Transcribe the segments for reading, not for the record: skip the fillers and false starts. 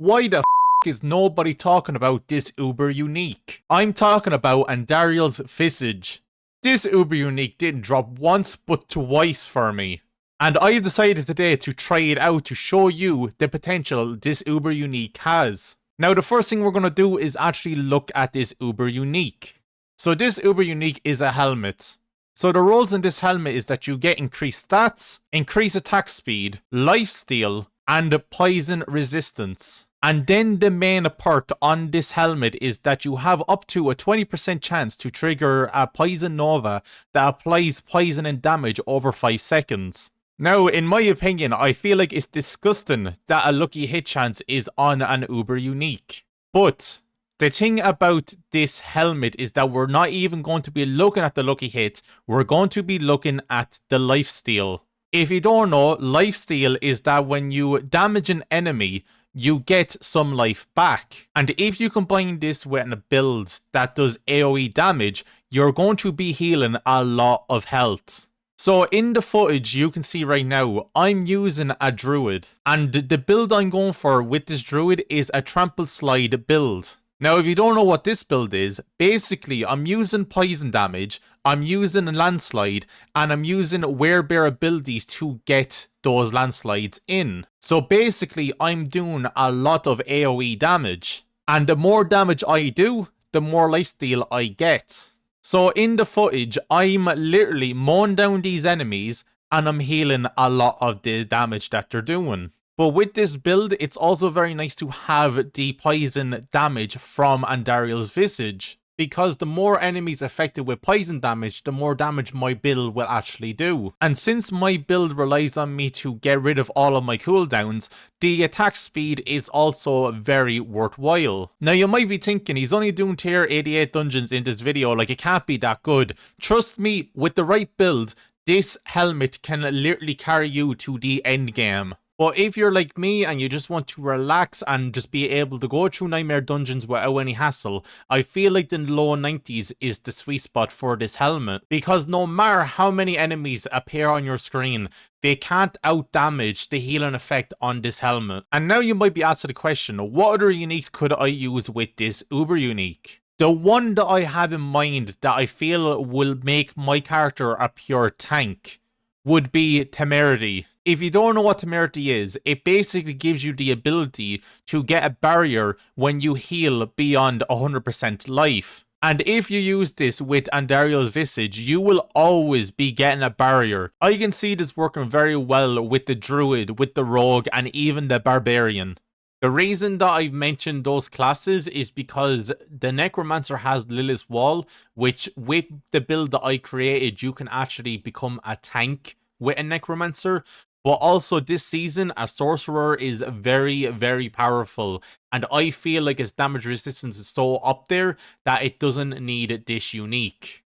Why the is nobody talking about this uber unique? I'm talking about Andariel's Visage. This uber unique didn't drop once but twice for me. And I've decided today to try it out to show you the potential this uber unique has. Now the first thing we're going to do is actually look at this uber unique. So this uber unique is a helmet. So the roles in this helmet is that you get increased stats, increased attack speed, lifesteal, and poison resistance. And then the main perk on this helmet is that you have up to a 20% chance to trigger a poison nova that applies poison and damage over 5 seconds. Now, in my opinion, I feel like it's disgusting that a lucky hit chance is on an uber unique. But the thing about this helmet is that we're not even going to be looking at the lucky hit, we're going to be looking at the lifesteal. If you don't know, lifesteal is that when you damage an enemy, you get some life back. And if you combine this with a build that does AOE damage, you're going to be healing a lot of health. So in the footage you can see right now, I'm using a druid. And the build I'm going for with this druid is a trample slide build. Now if you don't know what this build is, basically I'm using poison damage, I'm using a landslide, and I'm using werebear abilities to get those landslides in. So basically I'm doing a lot of AOE damage. And the more damage I do, the more lifesteal I get. So in the footage, I'm literally mowing down these enemies and I'm healing a lot of the damage that they're doing. But with this build, it's also very nice to have the poison damage from Andariel's Visage. Because the more enemies affected with poison damage, the more damage my build will actually do. And since my build relies on me to get rid of all of my cooldowns, the attack speed is also very worthwhile. Now you might be thinking, he's only doing tier 88 dungeons in this video, like it can't be that good. Trust me, with the right build, this helmet can literally carry you to the end game. But if you're like me and you just want to relax and just be able to go through nightmare dungeons without any hassle, I feel like the low 90s is the sweet spot for this helmet. Because no matter how many enemies appear on your screen, they can't out damage the healing effect on this helmet. And now you might be asking the question, what other uniques could I use with this uber unique? The one that I have in mind that I feel will make my character a pure tank would be Temerity. If you don't know what Temerity is, it basically gives you the ability to get a barrier when you heal beyond 100% life. And if you use this with Andariel's Visage, you will always be getting a barrier. I can see this working very well with the Druid, with the Rogue, and even the Barbarian. The reason that I've mentioned those classes is because the Necromancer has Lilith's Wall, which with the build that I created, you can actually become a tank with a Necromancer. But also this season, a Sorcerer is very, very powerful. And I feel like its damage resistance is so up there that it doesn't need this unique.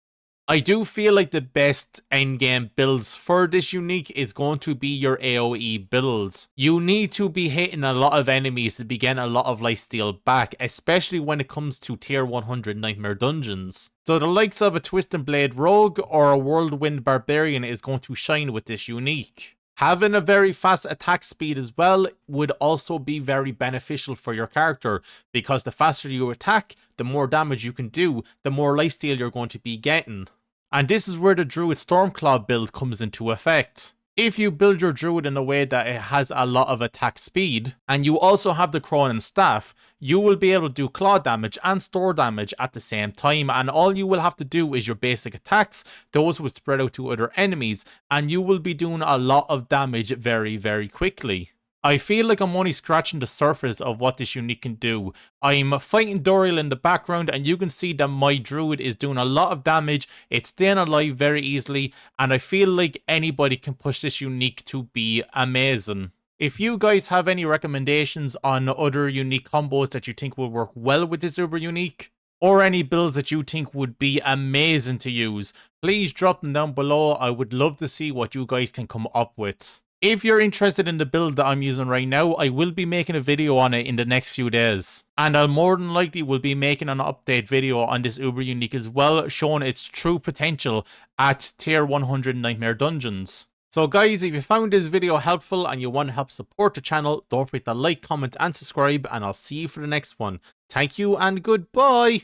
I do feel like the best endgame builds for this unique is going to be your AOE builds. You need to be hitting a lot of enemies to be getting a lot of lifesteal back, especially when it comes to tier 100 nightmare dungeons. So the likes of a Twist and Blade Rogue or a Whirlwind Barbarian is going to shine with this unique. Having a very fast attack speed as well would also be very beneficial for your character, because the faster you attack, the more damage you can do, the more lifesteal you're going to be getting. And this is where the Druid Stormclaw build comes into effect. If you build your Druid in a way that it has a lot of attack speed, and you also have the Cronin Staff, you will be able to do claw damage and store damage at the same time, and all you will have to do is your basic attacks. Those will spread out to other enemies, and you will be doing a lot of damage very, very quickly. I feel like I'm only scratching the surface of what this unique can do. I'm fighting Duriel in the background and you can see that my druid is doing a lot of damage. It's staying alive very easily, and I feel like anybody can push this unique to be amazing. If you guys have any recommendations on other unique combos that you think will work well with this uber unique, or any builds that you think would be amazing to use, please drop them down below. I would love to see what you guys can come up with. If you're interested in the build that I'm using right now, I will be making a video on it in the next few days. And I'll more than likely will be making an update video on this uber unique as well, showing its true potential at tier 100 nightmare dungeons. So guys, if you found this video helpful and you want to help support the channel, don't forget to like, comment and subscribe, and I'll see you for the next one. Thank you and goodbye!